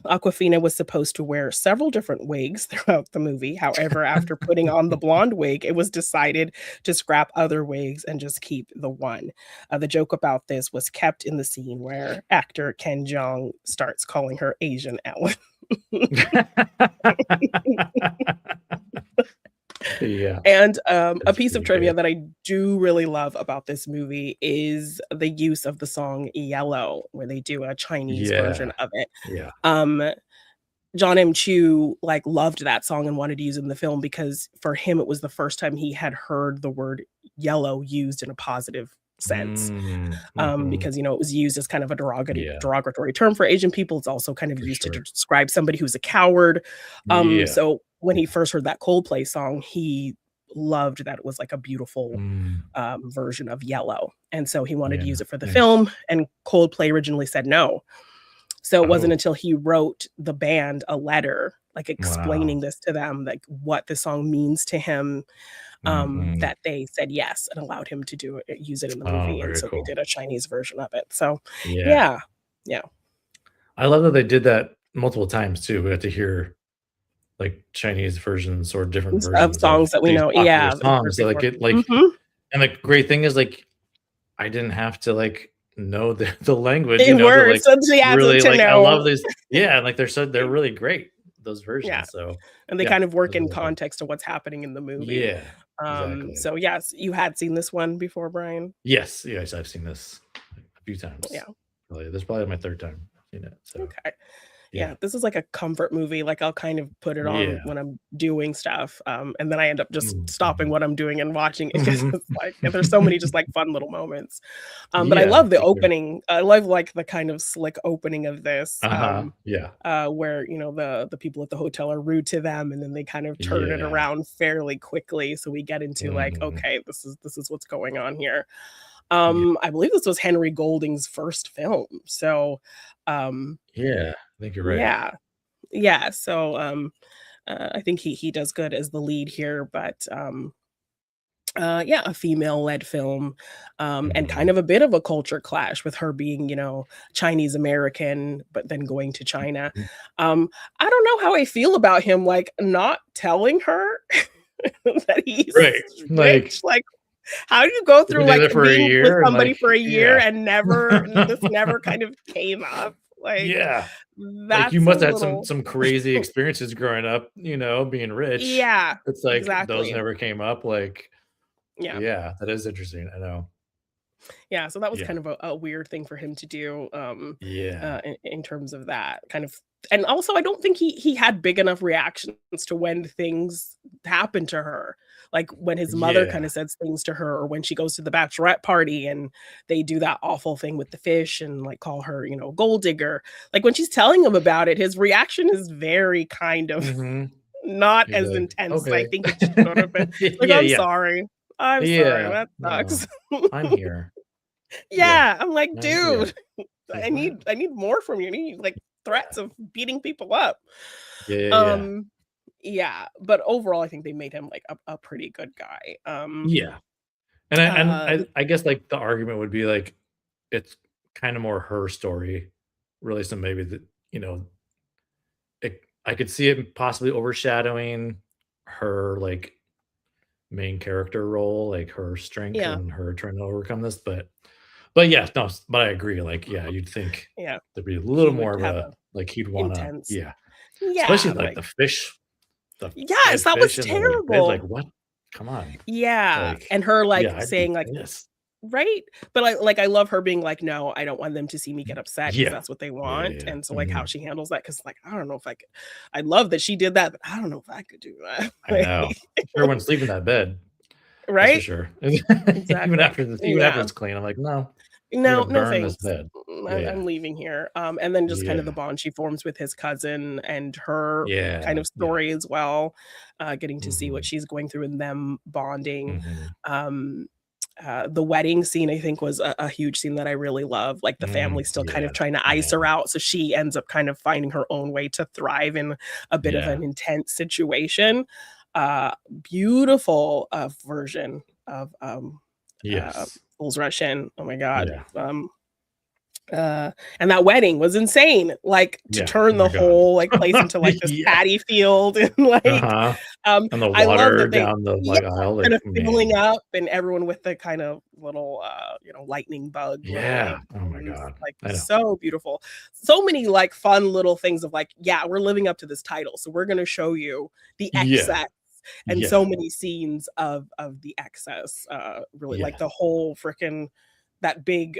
Aquafina was supposed to wear several different wigs throughout the movie. However, after putting on the blonde wig, it was decided to scrap other wigs and just keep the one. The joke about this was kept in the scene where actor Ken Jeong starts calling her Asian Ellen. Yeah. And a That's piece of pretty trivia great. that I do really love about this movie is the use of the song Yellow, where they do a Chinese version Yeah. of it. Yeah. John M. Chu loved that song and wanted to use it in the film because for him it was the first time he had heard the word yellow used in a positive sense. Because it was used as kind of a derogatory term for Asian people. It's also kind of For used to sure. describe somebody who's a coward. Yeah. So when he first heard that Coldplay song, he loved that it was like a beautiful version of yellow. And so he wanted to use it for the Nice. film, and Coldplay originally said no. So it wasn't Oh. until he wrote the band a letter, like explaining Wow. this to them, like what the song means to him, that they said yes and allowed him to use it in the Oh, movie. And very so they cool. did a Chinese version of it. So Yeah. yeah. I love that they did that multiple times too. We got to hear like Chinese versions or different Of versions of songs that we these know. popular Yeah. songs. So like Mhm. and the great thing is like I didn't have to like know the language, It to works. like So yeah, really to like I know. love these. Yeah, and like they're really great, those Yeah. versions. So And they yeah, kind of work those are in really good. context to what's happening in the movie. Yeah, exactly. So yes, you had seen this one before, Brian? Yes, I've seen this a few times. Yeah. This is probably my third time seeing it. So Okay. yeah. Yeah, this is like a comfort movie. Like I'll kind of put it on Yeah. when I'm doing stuff, and then I end up just stopping Mhm. what I'm doing and watching it because it's like there's so many just like fun little moments. But I Yeah, love the for sure. opening. I love like the kind of slick opening of this, Yeah. where the people at the hotel are rude to them, and then they kind of turn it Yeah. around fairly quickly. So we get into like, Mhm. okay, this is what's going on here. Yeah. I believe this was Henry Golding's first film. So, Yeah, I think you're right. yeah. Yeah, so, I think he does good as the lead here, but, a female-led film, and kind of a bit of a culture clash with her being, Chinese American, but then going to China. I don't know how I feel about him, like, not telling her that he's Right. Like, rich. Like, how do you go through been together like for a being with year, somebody like, for a year yeah. and this never kind of came up? Like, Yeah. Like, you that's a must have had little some crazy experiences growing up, being rich. yeah, It's like those exactly. never came up. Like, Yeah. yeah, that is interesting. I know. Yeah, so that was Yeah. kind of a weird thing for him to do, Yeah. in terms of that kind of, and also I don't think he had big enough reactions to when things happened to her, like when his mother kind Yeah. of says things to her, or when she goes to the bachelorette party and they do that awful thing with the fish and like call her, gold digger. Like when she's telling him about it, his reaction is very kind of not He's as like, intense as I okay. think it should have been. Like, Yeah, I'm yeah. sorry. I'm sorry. Yeah. That No. sucks. I'm here. Yeah. Yeah, I'm like, I'm here. dude, Like, I what? need more from you. I need like Yeah. threats of beating people up. Yeah, yeah, yeah. Um, yeah, but overall, I think they made him like a pretty good guy. Yeah. And I and Uh, I I guess, like, the argument would be, like, it's kinda more her story, really, so maybe that, you know, I could see it possibly overshadowing her, like, main character role, like, her strength yeah, and her trying to overcome this, but yeah, no, but I agree, like, yeah, you'd think yeah, there'd be a he little would more of have a a like, he'd wanna intense. yeah. Especially, Yeah, like, like the fish, the yes, dead that was fish and the, like, bed, like, terrible. what? Come on. Yeah, Like, and her like yeah, I'd be saying like pissed. right? But I love her being like, "No, I don't want them to see me get upset because Yeah. that's what they Yeah, yeah, want." yeah. And so, like, how Mhm. she handles that, because like, I don't know if I could I love that she did that, but I don't know if I could do that. I know. Sure wouldn't sleep in that bed. That's for Right? sure. Exactly. Even after Yeah. it's clean, I'm like, "No, you're No, gonna no burn this thanks. bed." I'm Yeah. leaving here. And then just kind of the Yeah. bond she forms with his cousin and her kind Yeah. of Yeah. story as well, getting to see what Mhm. she's going through and them bonding. Mhm. Um, the wedding scene, I think, was a huge scene that I really love. Like the family still kind Yeah. of trying to ice Yeah. her out, so she ends up kind of finding her own way to thrive in a bit of Yeah. an intense situation. Beautiful version of Yes. Fools Rush In. Oh my god. Yeah. And that wedding was insane, like, to Yeah. Oh turn the my god. whole, like, place into, like, this Yeah. paddy field and, like, Uh-huh. And the I love water that they down the, yeah, like, aisle, like, kind of filling man. up and everyone with the kind of little, lightning bug little Yeah. Oh my lanterns, god. like, I know. so beautiful. So many, like, fun little things of, like, yeah, we're living up to this title, so we're gonna show you the Yeah. excess, and so Yeah. many scenes of the excess, really, like, Yeah. the whole frickin' that big,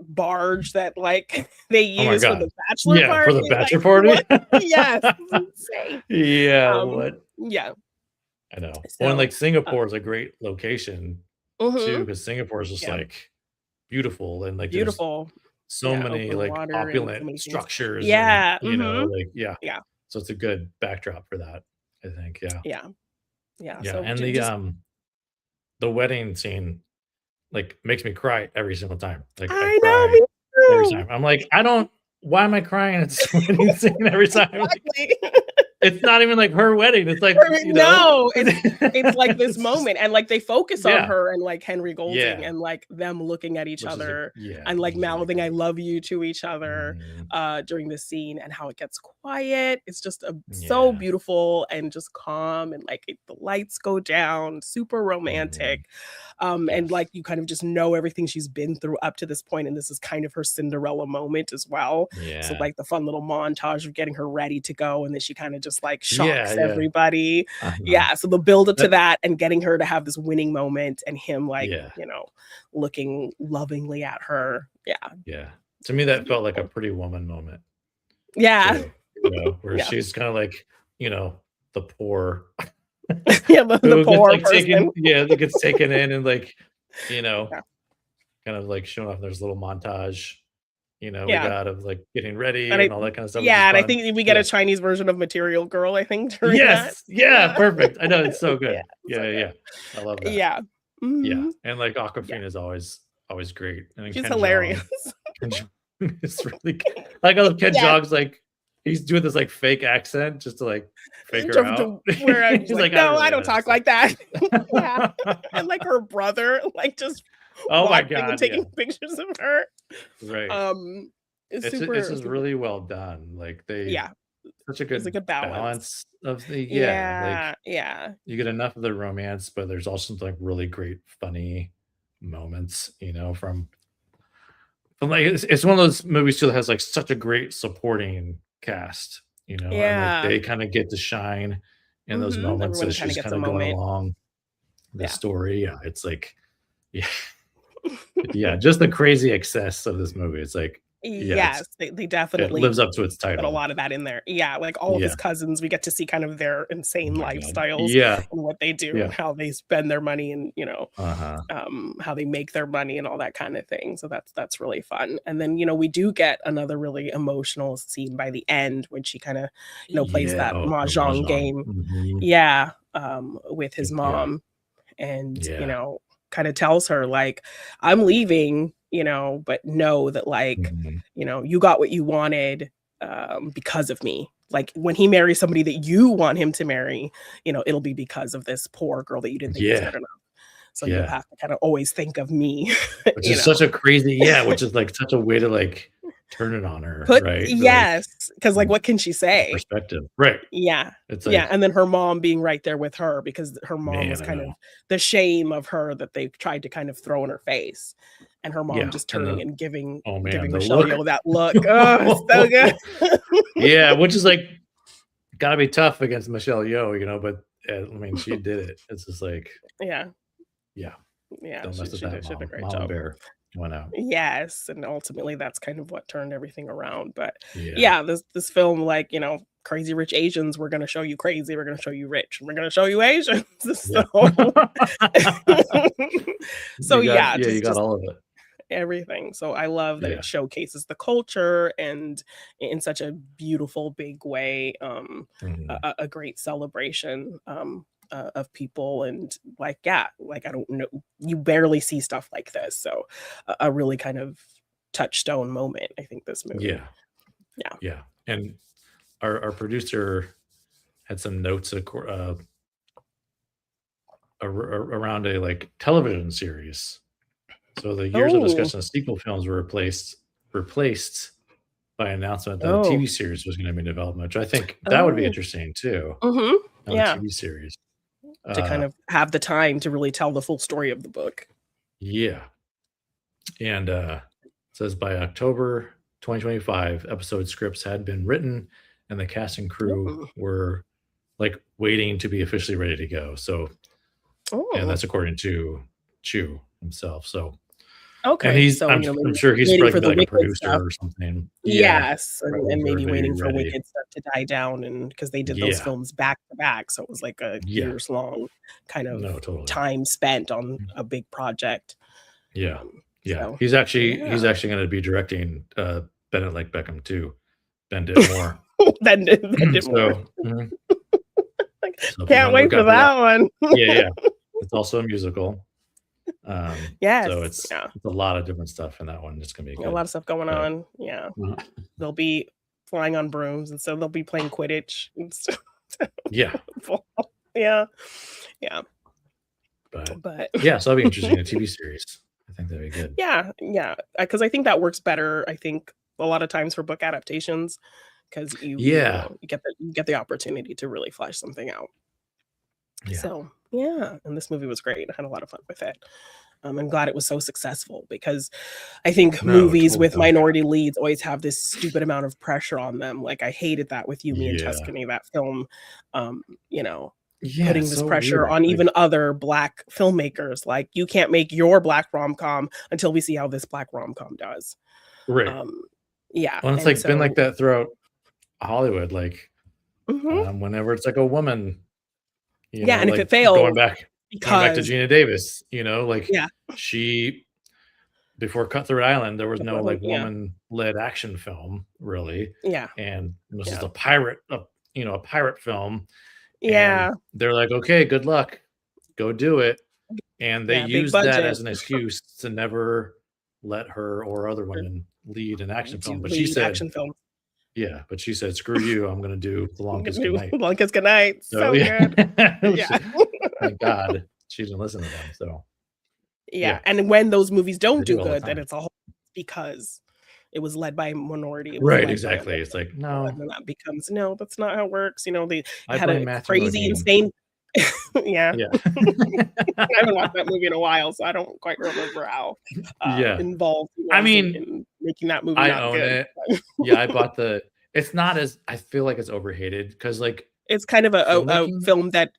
barge that, like, they Oh my use for god. the bachelor Yeah, for party, the like, bachelor party? what? Yes, it's insane. Yeah, what? Yeah, I know. Well, and, so, like, Singapore is a great location too, mhm, because Singapore is just, yeah, like, beautiful, and, like, there's beautiful. so Yeah, many, open like, water and so opulent many things. structures and, Yeah, mhm, like, yeah. yeah, So it's a good backdrop for that, I think, yeah. yeah, yeah, Yeah, so and just the wedding scene, like, makes me cry every single time. Like, I I know, cry me every too. time. I'm like, "I don't why am I crying at this wedding scene every time?" Like, Exactly. it's not even like her wedding. It's like, No, it's like this it's just moment, and, like, they focus on yeah. her and, like, Henry Golding Yeah. and, like, them looking at each Which is a other yeah, and, which like, is really mouthing "I great. love you" to each other, Mhm. during the scene and how it gets quiet. It's just, so Yeah. beautiful and just calm and, like, the lights go down, super Mhm. romantic, and, Yes. like, you kind of just know everything she's been through up to this point, and this is kind of her Cinderella moment as well. So, Yeah. like, the fun little montage of getting her ready to go, and then she kinda just, like, Yeah, shocks yeah. everybody. Uh-huh. Yeah, so the build up to But that and getting her to have this winning moment and him, like, yeah, looking lovingly at her. Yeah, yeah. To me, it's that felt like a beautiful. Pretty Woman moment Yeah. too, where Yeah. she's kinda like, the poor Yeah, the who gets, poor like, person. that gets taken in and, like, you know, Yeah. kind of, like, showing off there's a little montage, we Yeah. got of, like, getting ready And and I all that kinda stuff, which is yeah, and I fun. think we get Yeah. a Chinese version of Material Girl, I think, during that. Yes! Yeah, Yeah. perfect. I know, it's so Yeah, good. so Yeah, yeah, good. yeah. I love that. Yeah. Yeah, Mhm. and, like, Yeah, Awkwafina is always great, and then she's Ken hilarious. Jeong. Ken Jeong is really good. Like, I love Ken Yes. Jeong's, like, he's doing this like fake accent just to like fake her out. Where I was He's like, like, no, really I don't talk like that. Yeah. And like her brother, like just oh my watching and god, taking pictures of her. right. It's It's super, just really well done. Like yeah, such a it's a good good balance. balance of the like Yeah. you get enough of the romance, but there's also like really great funny moments, from like it's one of those movies too that has like such a great supporting cast, and like Yeah. they kind of get to shine in those moments Everyone as kind of she's gets kind a of going moment. along the Yeah. story. Yeah, it's like yeah. Yeah, just the crazy excess of this movie. It's like Yes, they it definitely lives up to its put a title. lot of that in there. Yeah, like all of Yeah. his cousins, we get to see kind of their Oh insane my god. lifestyles Yeah. and what they do Yeah. and how they spend their money and Uh-huh. how they make their money and all that kind of thing. So that's really fun. And then we do get another really emotional scene by the end when she kind of plays Yeah. that Oh, the mahjong mahjong. game. Mhm. Yeah, with his Yeah. mom, and Yeah. kind of tells her like, I'm leaving, but know that like, Mhm. you got what you wanted because of me. Like when he marries somebody that you want him to marry, it'll be because of this poor girl that you didn't think was Yeah. good enough. So you'll Yeah. have to kind of always think of me, Which is such a crazy, which is like such a way to like turn it on her, right? Yes, because like Like what can she say? perspective. Right. Yeah. It's Yeah, like, and then her mom being right there with her because her mom was man, I kind of know. the shame of her that they tried to kind of throw in her face, and her mom Yeah. just And turning and giving oh man, the Michelle look. Yeoh that look. Oh, it's so good. Yeah, which is like gotta be tough against Michelle Yeoh, but I mean, she did it. It's just like, Yeah. yeah, Yeah, don't mess with she that, did a mom. great Mama job. Bear went out. Yes, and ultimately that's kind of what turned everything around. But Yeah. this film, like, Crazy Rich Asians, we're gonna show you crazy, we're gonna show you rich, and we're gonna show you Asians. Yeah. So You got just all of it. everything. So I love that Yeah. it showcases the culture and in such a beautiful, big way. Mhm. A great celebration of people, and like like I don't know, you barely see stuff like this. So a really kind of touchstone moment, I think, this movie. Yeah. Yeah. Yeah. And our producer had some notes around a like television series. So the years of Oh, discussion of sequel films were replaced by an announcement that a oh, TV series was going to be in development, which I think that would be oh. interesting too. On a Yeah, TV series. to kind of have the time to really tell the full story of the book. Yeah. And it says by October 2025, episode scripts had been written and the cast and crew Ooh. were like waiting to be officially ready to go. So, and Oh, that's according to Chu himself. So, and okay. he's, So I'm maybe sure he's waiting probably for gonna the be like a Wicked stuff. producer or something. Yeah. Yes, Right. and maybe Everybody waiting for ready. Wicked stuff to die down, and because they did those Yeah. films back to back, so it was like a Yeah. years long kind of No, totally. time spent on a big project. Yeah. Yeah. So He's actually going to be directing Bennett like Beckham too. Bend it more. Bend it more. So, mhm. Like, So be on can't the wait for lookout for that one. Yeah. It's also a musical. Yes, So it's a lot of different stuff in that one. It's gonna be a good. lot of stuff going on. Yeah, they'll be flying on brooms, and so they'll be playing Quidditch and stuff. Yeah. Yeah. But yeah, so that'll be interesting. A TV series. I think that'd be good. Yeah, because I think that works better. I think a lot of times for book adaptations, because you get the opportunity to really flesh something out. Yeah. So and this movie was great. I had a lot of fun with it. I'm glad it was so successful, because I think movies with minority leads always have this stupid amount of pressure on them. Like I hated that with You, Me, and Tuscany, that film. Putting this pressure on even other Black filmmakers. Like, you can't make your Black rom-com until we see how this Black rom-com does. Right. Yeah. Well, it's like been like that throughout Hollywood. Like whenever it's like a woman, and like if it fails, going back to Geena Davis, she, before Cutthroat Island, there was no like woman-led action film really. Yeah. And this is a pirate film. Yeah. And they're like, okay, good luck. Go do it. And they use that as an excuse to never let her or other women lead an action film. But she said, Yeah, but she said, "Screw you! I'm gonna do the longest New goodnight." Longest Goodnight. So yeah, good. Yeah. thank God she didn't listen to them. So Yeah. yeah, And when those movies they don't do do it all the good, then time. it's a whole because it was led by a minority. It was Right, led by a exactly. woman. It's like, And no, then that becomes no, that's not how it works. You know, they I had blame a Matthew crazy, Modine. insane. Yeah. Yeah, I haven't watched that movie in a while, so I don't quite remember how yeah. involved he I was mean, in making that movie I not own good. it. Yeah, I bought the. It's not as I feel like it's overhated because like It's kind of a filmmaking. film that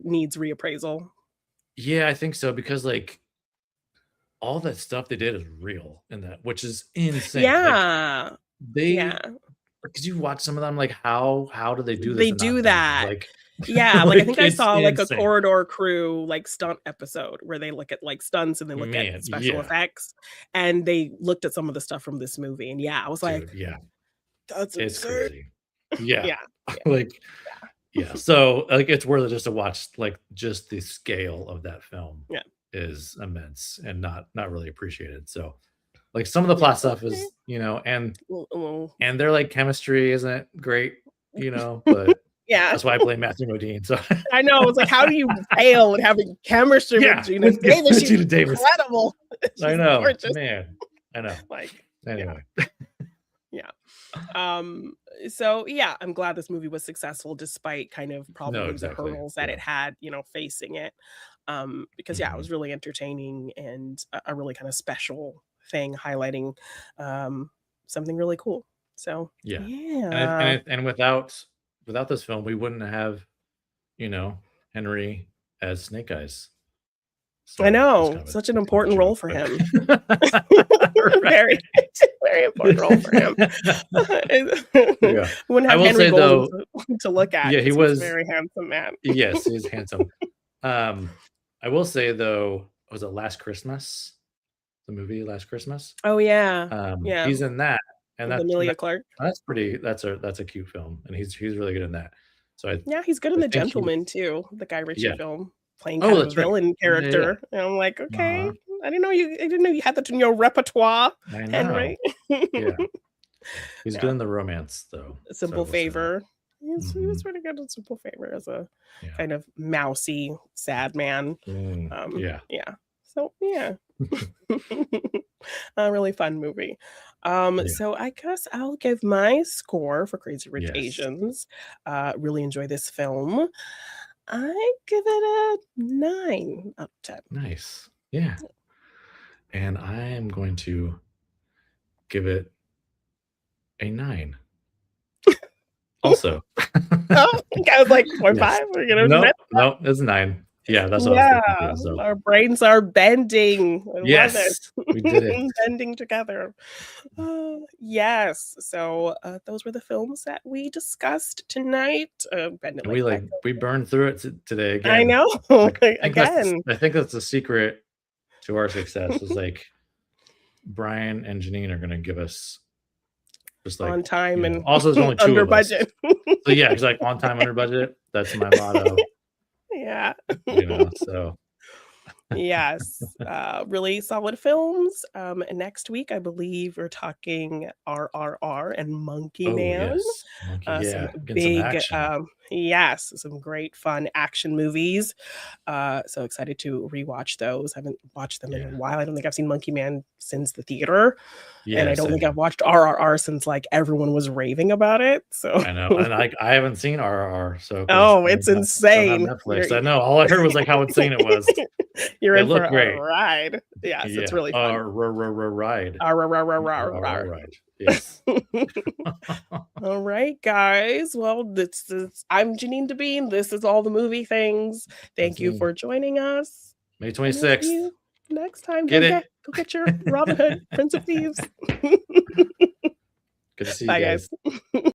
needs reappraisal. Yeah, I think so because like all that stuff they did is real in that, which is insane. Like Yeah. they Yeah. because you watch some of them, like how do they do this They and not do die? that. Like, Yeah, like, I like think I it's saw, like, a insane. Corridor Crew, like, stunt episode where they look at, like, stunts and they look Man, at special yeah, effects, and they looked at some of the stuff from this movie, and yeah, I was like, dude, yeah, "That's it's insane." crazy. Yeah, Yeah, yeah. like yeah. So like it's worth it just to watch like just the scale of that film Yeah. is immense and not really appreciated. So like some of the Yeah, plot stuff okay. is, and Well, their like chemistry isn't great, but yeah. that's why I blame Matthew Modine. So I know, it's like, how do you fail at having chemistry with yeah, Gina Davis? She's Gina Davis. incredible. I She's know, gorgeous. man. I know. Like, Anyway. yeah. So yeah, I'm glad this movie was successful despite kind of probably exactly. the hurdles that Yeah. it had, facing it. Because yeah, it was really entertaining and a really kind of special thing highlighting something really cool. So Yeah. yeah. And without this film, we wouldn't have, Henry as Snake Eyes. So I it's know, kind of such an a important role joke, for but- him. Right. Very, very important role for him. Yeah. Wouldn't I have will Henry say, Golden though, to look at. yeah, he 'Cause he's was a very handsome man. yes, he's handsome. I will say though, was it Last Christmas? The movie Last Christmas? Oh yeah, yeah. He's in that, and With Amelia Clark. that's pretty. That's a cute film, and he's really good in that. So Yeah, he's good in I The think he- Gentleman too, the Guy Ritchie Yeah. film, playing Oh, kind of a that's right. villain Yeah, yeah, yeah. character. And I'm like, okay, Uh-huh. I didn't know you had that in your repertoire, I know. Henry. Yeah, he's Yeah. good in the romance though. A Simple So we'll say that. Favor. He was Mhm. pretty good in Simple Favor as a Yeah. kind of mousy, sad man. Yeah. Yeah. So yeah. A really fun movie. Yeah. So I guess I'll give my score for Crazy Rich Yes. Asians. Really enjoy this film. I give it a 9 out of 10. Nice. Yeah. And I am going to give it a 9. Also. Oh, I was like 0.5. Yes. We're gonna No, it's 9. Yeah, that's what I was thinking too, so. Our brains are bending. I love it. Yes, we did it. Bending together. Yes. So those were the films that we discussed tonight. We burned through it today again. I know. Again. I think that's the secret to our success is like Brian and Janine are going to give us just like on time and also there's only 2 under of us. budget. So yeah, it's like on time, under budget. That's my motto. Yeah. So Yes. Really solid films. Next week, I believe we're talking RRR and Monkey Man. Yes. Monkey, Some get big, some action. yes, some great fun action movies. So excited to rewatch those. I haven't watched them in a while. I don't think I've seen Monkey Man since the theater. And I don't think I've watched RRR since like everyone was raving about it. So I know, and I haven't seen RRR. So it's insane. Netflix. I know. All I heard was like how insane it was. You're in for great. a ride. Yes, it's really fun. Ride. Ride. Yes. All right, guys. Well, I'm JeannineDaBean. This is All the Movie Things. Thank you for joining us. May 26th. Next time, Get go get your Robin Hood, Prince of Thieves. Good to see you Bye, guys. guys.